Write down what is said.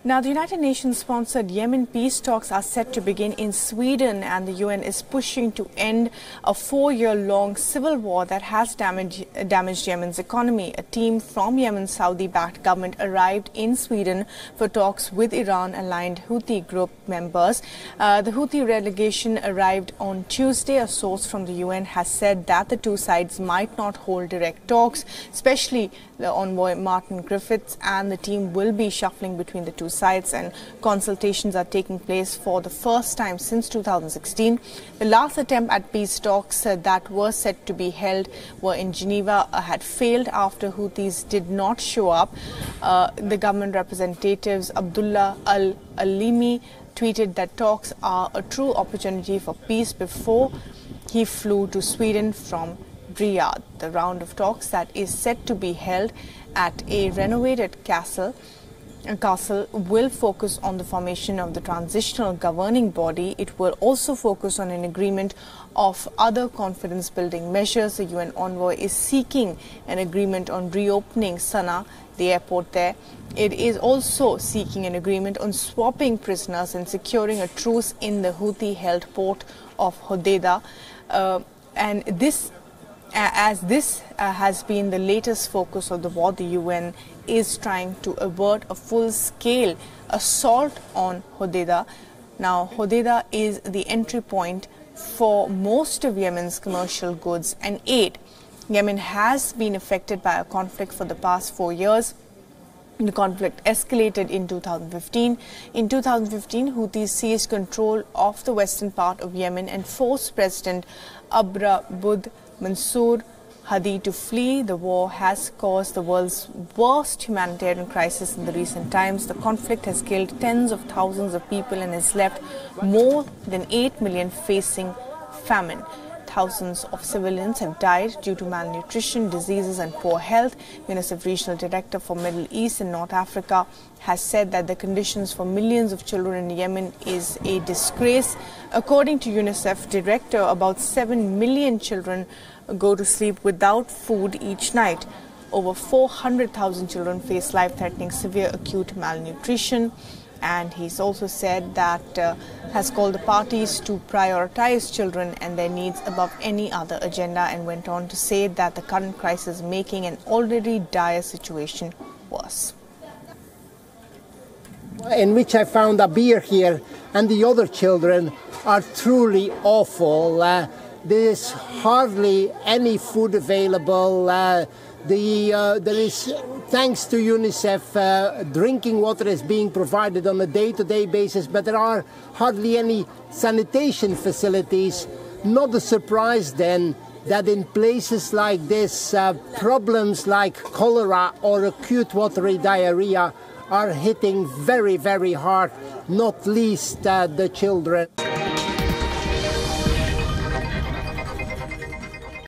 Now, the United Nations-sponsored Yemen peace talks are set to begin in Sweden, and the UN is pushing to end a 4-year-long civil war that has damaged Yemen's economy. A team from Yemen's Saudi-backed government arrived in Sweden for talks with Iran-aligned Houthi group members. The Houthi delegation arrived on Tuesday. A source from the UN has said that the two sides might not hold direct talks, especially the envoy Martin Griffiths and the team will be shuffling between the two sides, and consultations are taking place for the first time since 2016. The last attempt at peace talks that were set to be held were in Geneva had failed after Houthis did not show up. The government representatives Abdullah Al-Alimi tweeted that talks are a true opportunity for peace before he flew to Sweden from Riyadh. The round of talks that is set to be held at a renovated castle will focus on the formation of the transitional governing body. It will also focus on an agreement of other confidence-building measures. The UN envoy is seeking an agreement on reopening Sana'a, the airport there. It is also seeking an agreement on swapping prisoners and securing a truce in the Houthi-held port of Hodeidah. And this has been the latest focus of the war. The UN is trying to avert a full-scale assault on Hodeidah. Now, Hodeidah is the entry point for most of Yemen's commercial goods and aid. Yemen has been affected by a conflict for the past 4 years. The conflict escalated in 2015. In 2015, Houthis seized control of the western part of Yemen and forced President Abd Mansour Hadi to flee. The war has caused the world's worst humanitarian crisis in the recent times. The conflict has killed tens of thousands of people and has left more than 8 million facing famine. Thousands of civilians have died due to malnutrition, diseases and poor health. UNICEF Regional Director for Middle East and North Africa has said that the conditions for millions of children in Yemen is a disgrace. According to UNICEF Director, about 7 million children go to sleep without food each night. Over 400,000 children face life-threatening severe acute malnutrition. And he's also said that has called the parties to prioritize children and their needs above any other agenda, and went on to say that the current crisis is making an already dire situation worse. In which I found a beer here, and the other children are truly awful. There is hardly any food available. There is, thanks to UNICEF, drinking water is being provided on a day-to-day basis, but there are hardly any sanitation facilities. Not a surprise then that in places like this, problems like cholera or acute watery diarrhea are hitting very, very hard, not least the children.